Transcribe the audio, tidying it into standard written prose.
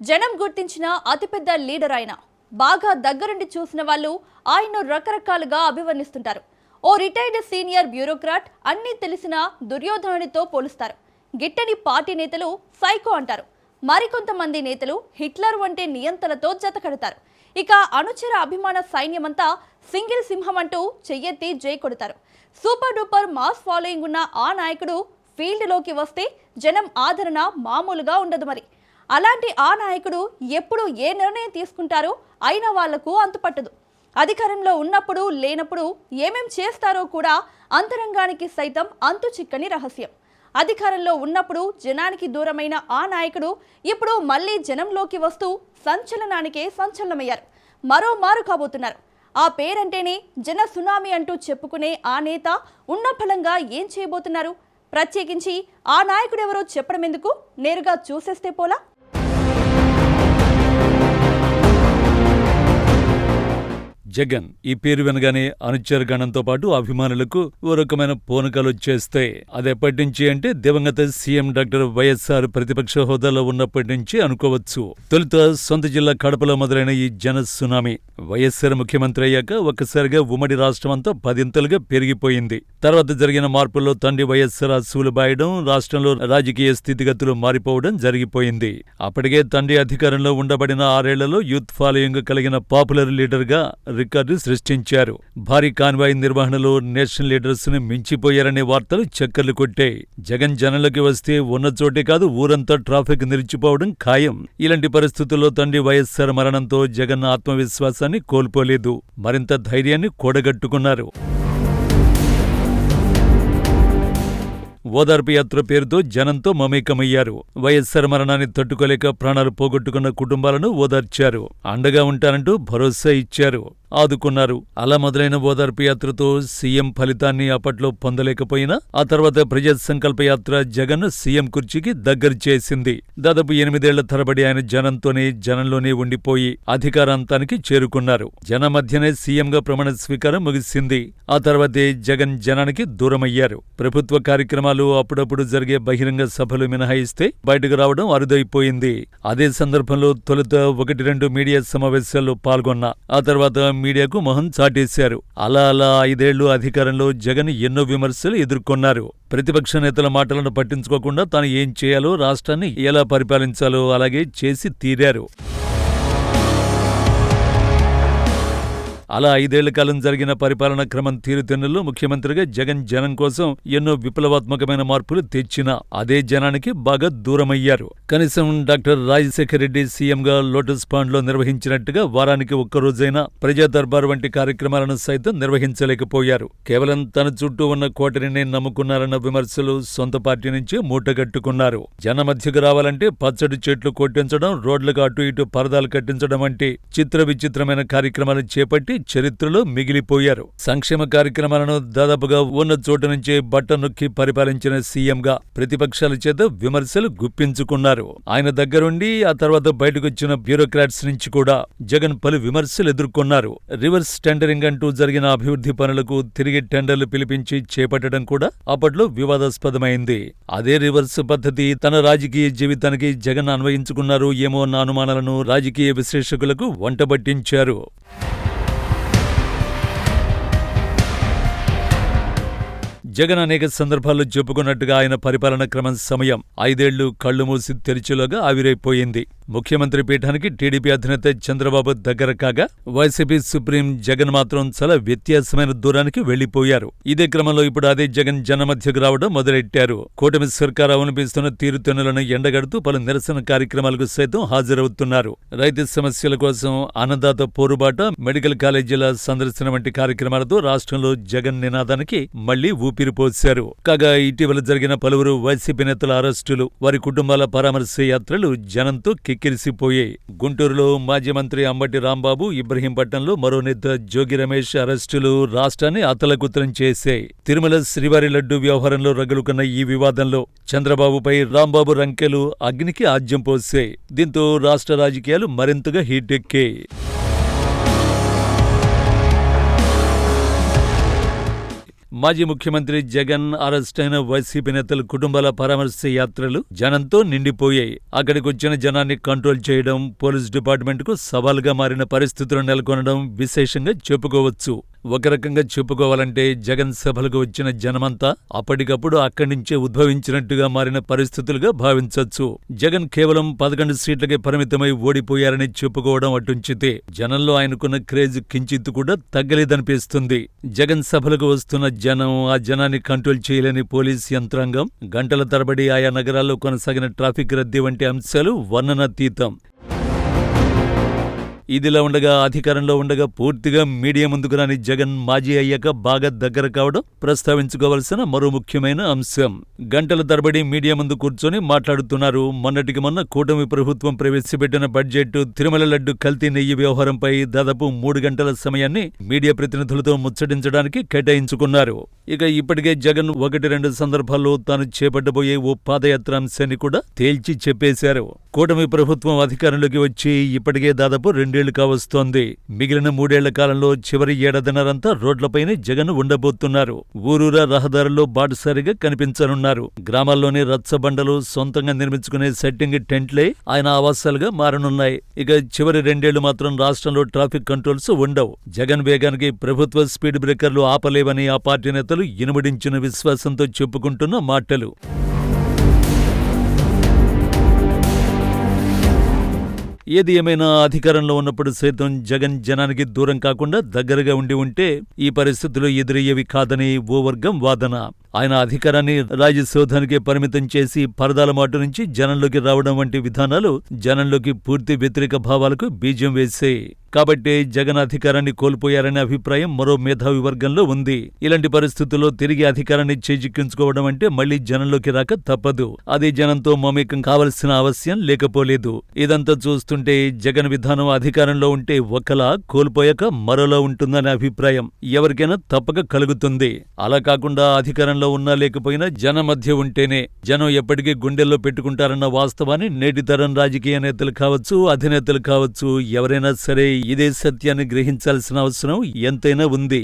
జనం గుర్తించిన అతిపెద్ద లీడర్ ఆయన. బాగా దగ్గరుండి చూసిన వాళ్ళు ఆయన్ను రకరకాలుగా అభివర్ణిస్తుంటారు. ఓ రిటైర్డ్ సీనియర్ బ్యూరోక్రాట్ అన్నీ తెలిసిన దుర్యోధనుడితో పోలుస్తారు. గిట్టని పార్టీ నేతలు సైకో అంటారు. మరికొంతమంది నేతలు హిట్లర్ వంటి నియంతలతో జతకడతారు. ఇక అనుచర అభిమాన సైన్యమంతా సింగిల్ సింహం అంటూ చెయ్యెత్తి జై కొడతారు. సూపర్ డూపర్ మాస్ ఫాలోయింగ్ ఉన్న ఆ నాయకుడు ఫీల్డ్లోకి వస్తే జనం ఆదరణ మామూలుగా ఉండదు. మరి అలాంటి ఆ నాయకుడు ఎప్పుడు ఏ నిర్ణయం తీసుకుంటారో అయిన వాళ్లకు అంతుపట్టదు. అధికారంలో ఉన్నప్పుడు లేనప్పుడు ఏమేం చేస్తారో కూడా అంతరంగానికి సైతం అంతు చిక్కని రహస్యం. అధికారంలో ఉన్నప్పుడు జనానికి దూరమైన ఆ నాయకుడు ఇప్పుడు మళ్ళీ జనంలోకి వస్తూ సంచలనానికే సంచలనమయ్యారు. మరో మారు కాబోతున్నారు. ఆ పేరంటేనే జన సునామీ అంటూ చెప్పుకునే ఆ నేత ఉన్న ఫలంగా ఏం చేయబోతున్నారు? ప్రత్యేకించి ఆ నాయకుడెవరో చెప్పడం ఎందుకు, నేరుగా చూసేస్తే పోలా. జగన్ ఈ పేరు వినగానే అనుచర గణంతో పాటు అభిమానులకు ఓ రకమైన పూనకాలు వచ్చేస్తాయి. అది ఎప్పటి నుంచి అంటే దివంగత సీఎం డాక్టర్ వైఎస్ఆర్ ప్రతిపక్ష హోదాలో ఉన్నప్పటి నుంచి అనుకోవచ్చు. తొలుత సొంత జిల్లా కడపలో మొదలైన ఈ జన సునామీ వైఎస్ఆర్ ముఖ్యమంత్రి అయ్యాక ఒక్కసారిగా ఉమ్మడి రాష్ట్రమంతా పదింతలుగా పెరిగిపోయింది. తర్వాత జరిగిన మార్పుల్లో తండ్రి వైఎస్ఆర్ అసూలు బాయడం, రాష్ట్రంలో రాజకీయ స్థితిగతులు మారిపోవడం జరిగిపోయింది. అప్పటికే తండ్రి అధికారంలో ఉండబడిన 6 ఏళ్లలో యూత్ ఫాలోయింగ్ కలిగిన పాపులర్ లీడర్ గా రికార్డు సృష్టించారు. భారీ కాన్వాయ్ నిర్వహణలో నేషనల్ లీడర్స్ ని మించిపోయారనే వార్తలు చక్కర్లు కొట్టాయి. జగన్ జనంలోకి వస్తే ఉన్న చోటే కాదు ఊరంతా ట్రాఫిక్ నిలిచిపోవడం ఖాయం. ఇలాంటి పరిస్థితుల్లో తండ్రి వైఎస్ఆర్ మరణంతో జగన్ ఆత్మవిశ్వాసాన్ని కోల్పోలేదు, మరింత ధైర్యాన్ని కూడగట్టుకున్నారు. ఓదార్పు యాత్ర పేరుతో జనంతో మమేకమయ్యారు. వైఎస్ఆర్ మరణాన్ని తట్టుకోలేక ప్రాణాలు పోగొట్టుకున్న కుటుంబాలను ఓదార్చారు. అండగా ఉంటారంటూ భరోసా ఇచ్చారు, ఆదుకున్నారు. అలా మొదలైన ఓదార్పు యాత్రతో సీఎం ఫలితాన్ని అప్పట్లో పొందలేకపోయినా ఆ తర్వాత ప్రజా సంకల్ప యాత్ర జగన్ సీఎం కుర్చీకి దగ్గర చేసింది. దాదాపు 8 ఏళ్ల తరబడి ఆయన జనంలోనే ఉండిపోయి అధికారాంతానికి చేరుకున్నారు. జన మధ్యనే సీఎంగా ప్రమాణ స్వీకారం ముగిసింది. ఆ తర్వాతే జగన్ జనానికి దూరమయ్యారు. ప్రభుత్వ కార్యక్రమాలు, అప్పుడప్పుడు జరిగే బహిరంగ సభలు మినహాయిస్తే బయటకు రావడం అరుదైపోయింది. అదే సందర్భంలో తొలుత 1-2 మీడియా సమావేశాల్లో పాల్గొన్నా. ఆ తర్వాత మీడియాకు మొహం చాటేశారు. అలా 5 ఏళ్లు అధికారంలో జగన్ ఎన్నో విమర్శలు ఎదుర్కొన్నారు. ప్రతిపక్ష నేతల మాటలను పట్టించుకోకుండా తాను ఏం చేయాలో, రాష్ట్రాన్ని ఎలా పరిపాలించాలో అలాగే చేసి తీరారు. అలా 5 ఏళ్ల కాలం జరిగిన పరిపాలనా క్రమం తీరుతెన్నుల్లో ముఖ్యమంత్రిగా జగన్ జనం కోసం ఎన్నో విప్లవాత్మకమైన మార్పులు తెచ్చినా అదే జనానికి బాగా దూరమయ్యారు. కనీసం డాక్టర్ రాజశేఖర రెడ్డి సీఎంగా లోటస్ పాండ్లో నిర్వహించినట్టుగా వారానికి ఒక్కరోజైనా ప్రజా దర్బార్ వంటి కార్యక్రమాలను సైతం నిర్వహించలేకపోయారు. కేవలం తన చుట్టూ ఉన్న కోటరినే నమ్ముకున్నారన్న విమర్శలు సొంత పార్టీ నుంచి మూటగట్టుకున్నారు. జన మధ్యకు రావాలంటే పచ్చడి చెట్లు కొట్టించడం, రోడ్లకు అటు ఇటు పరదాలు కట్టించడం వంటి చిత్ర విచిత్రమైన కార్యక్రమాలు చేపట్టి చరిత్రలో మిగిలిపోయారు. సంక్షేమ కార్యక్రమాలను దాదాపుగా ఉన్న చోటు నుంచే బట్ట నొక్కి పరిపాలించిన సీఎంగా ప్రతిపక్షాల చేత విమర్శలు గుప్పించుకున్నారు. ఆయన దగ్గరుండి ఆ తర్వాత బయటకొచ్చిన బ్యూరోక్రాట్స్ నుంచి కూడా జగన్ పలు విమర్శలు ఎదుర్కొన్నారు. రివర్స్ టెండరింగ్ అంటూ జరిగిన అభివృద్ధి పనులకు తిరిగి టెండర్లు పిలిపించి చేపట్టడం కూడా అప్పట్లో వివాదాస్పదమైంది. అదే రివర్స్ పద్ధతి తన రాజకీయ జీవితానికి జగన్ అన్వయించుకున్నారు ఏమో అన్న అనుమానాలను రాజకీయ విశ్లేషకులకు వంటబట్టించారు. జగన్ అనేక సందర్భాల్లో చెప్పుకున్నట్టుగా ఆయన పరిపాలన క్రమం సమయం 5 ఏళ్లు కళ్లు మూసి తెరిచేలోగా ఆవిరైపోయింది. ముఖ్యమంత్రి పీఠానికి టీడీపీ అధినేత చంద్రబాబు దగ్గర కాగా వైసీపీ సుప్రీం జగన్ మాత్రం చాలా వ్యత్యాసమైన దూరానికి వెళ్లిపోయారు. ఇదే క్రమంలో ఇప్పుడు అదే జగన్ జన మధ్యకు రావడం మొదలెట్టారు. కూటమి సర్కారు అవలంబిస్తున్న తీరుతెన్నులను ఎండగడుతూ పలు నిరసన కార్యక్రమాలకు సైతం హాజరవుతున్నారు. రైతు సమస్యల కోసం అన్నదాత పోరుబాట, మెడికల్ కాలేజీల సందర్శన వంటి కార్యక్రమాలతో రాష్ట్రంలో జగన్ నినాదానికి మళ్లీ ఊపిరిపోశారు. కాగా ఇటీవల జరిగిన పలువురు వైసీపీ నేతల అరెస్టులు, వారి కుటుంబాల పరామర్శ యాత్రలు జనంతో కిక్కిరిసిపోయాయి. గుంటూరులో మాజీ మంత్రి అంబటి రాంబాబు, ఇబ్రహీంపట్నంలో మరో నేత జోగి రమేష్ అరెస్టులు రాష్ట్రాన్ని అతలకుతలం చేశాయి. తిరుమల శ్రీవారి లడ్డు వ్యవహారంలో రగులుకున్న ఈ వివాదంలో చంద్రబాబుపై రాంబాబు రంకెలు అగ్నికి ఆజ్యం పోశాయి. దీంతో రాష్ట్ర రాజకీయాలు మరింతగా హీటెక్కాయి. మాజీ ముఖ్యమంత్రి జగన్, అరెస్ట్ అయిన వైసీపీ నేతల కుటుంబాల పరామర్శ యాత్రలు జనంతో నిండిపోయాయి. అక్కడికొచ్చిన జనాన్ని కంట్రోల్ చేయడం పోలీస్ డిపార్ట్మెంట్కు సవాలుగా మారిన పరిస్థితులు నెలకొనడం విశేషంగా చెప్పుకోవచ్చు. ఒక రకంగా చెప్పుకోవాలంటే జగన్ సభలకు వచ్చిన జనమంతా అప్పటికప్పుడు అక్కడి నుంచే ఉద్భవించినట్టుగా మారిన పరిస్థితులుగా భావించొచ్చు. జగన్ కేవలం 11 సీట్లకే పరిమితమై ఓడిపోయారని చెప్పుకోవడం అటుంచితే జనంలో ఆయనకున్న క్రేజ్ కించిత్తు కూడా తగ్గలేదనిపిస్తుంది. జగన్ సభలకు వస్తున్న జనం, ఆ జనాన్ని కంట్రోల్ చేయలేని పోలీస్ యంత్రాంగం, గంటల తరబడి ఆయా నగరాల్లో కొనసాగిన ట్రాఫిక్ రద్దీ వంటి అంశాలు వర్ణనాతీతం. ఇదిలా ఉండగా అధికారంలో ఉండగా పూర్తిగా మీడియా ముందుకు రాని జగన్ మాజీ అయ్యాక బాగా దగ్గర కావడం ప్రస్తావించుకోవాల్సిన మరో ముఖ్యమైన అంశం. గంటల తరబడి మీడియా ముందు కూర్చొని మాట్లాడుతున్నారు. మొన్నటికి మొన్న కూటమి ప్రభుత్వం ప్రవేశపెట్టిన బడ్జెట్, తిరుమల లడ్డు కల్తీ నెయ్యి వ్యవహారంపై దాదాపు 3 గంటల సమయాన్ని మీడియా ప్రతినిధులతో ముచ్చటించడానికి కేటాయించుకున్నారు. ఇక ఇప్పటికే జగన్ 1-2 సందర్భాల్లో తాను చేపట్టబోయే ఓ పాదయాత్ర అంశాన్ని కూడా తేల్చి చెప్పేశారు. కూటమి ప్రభుత్వం అధికారంలోకి వచ్చి ఇప్పటికే దాదాపు 2 ఏళ్లు కావస్తోంది. మిగిలిన 3 ఏళ్ల కాలంలో చివరి ఏడాదిన్నరంతా రోడ్లపైనే జగన్ ఉండబోతున్నారు. ఊరూరా రహదారుల్లో బాటసారిగా కనిపించనున్నారు. గ్రామాల్లోనే రచ్చబండలు, సొంతంగా నిర్మించుకునే సెట్టింగ్ టెంట్లే ఆయన ఆవాసాలుగా మారనున్నాయి. ఇక చివరి 2 ఏళ్లు మాత్రం రాష్ట్రంలో ట్రాఫిక్ కంట్రోల్స్ ఉండవు. జగన్ వేగానికి ప్రభుత్వ స్పీడ్ బ్రేకర్లు ఆపలేవని ఆ పార్టీ నేతలు ఇనుమడించిన విశ్వాసంతో చెప్పుకుంటున్న మాటలు. ఏది ఏమైనా అధికారంలో ఉన్నప్పుడు సైతం జగన్ జనానికి దూరం కాకుండా దగ్గరగా ఉంటే ఈ పరిస్థితులు ఎదురయ్యేవి కాదని ఓ వర్గం వాదన. ఆయన అధికారాన్ని రాజసౌధానికే పరిమితం చేసి పరదాల మాటు నుంచి జనంలోకి రావడం వంటి విధానాలు జనంలోకి పూర్తి వ్యతిరేక భావాలకు బీజం వేశాయి. కాబట్టే జగన్ అధికారాన్ని కోల్పోయారనే అభిప్రాయం మరో మేధావి వర్గంలో ఉంది. ఇలాంటి పరిస్థితుల్లో తిరిగి అధికారాన్ని చేజిక్కించుకోవడం అంటే మళ్లీ జనంలోకి రాక తప్పదు. అది జనంతో మమేకం కావలసిన అవశ్యం లేకపోలేదు. ఇదంతా చూస్తుంటే జగన్ విధానం అధికారంలో ఉంటే ఒకలా, కోల్పోయాక మరోలా ఉంటుందనే అభిప్రాయం ఎవరికైనా తప్పక కలుగుతుంది. అలా కాకుండా అధికారంలో ఉన్నా లేకపోయినా జనం మధ్య ఉంటేనే జనం ఎప్పటికీ గుండెల్లో పెట్టుకుంటారన్న వాస్తవాన్ని నేటి తరం రాజకీయ నేతలు కావచ్చు, అధినేతలు కావచ్చు, ఎవరైనా సరే ఇదే సత్యాన్ని గ్రహించాల్సిన అవసరం ఎంతైనా ఉంది.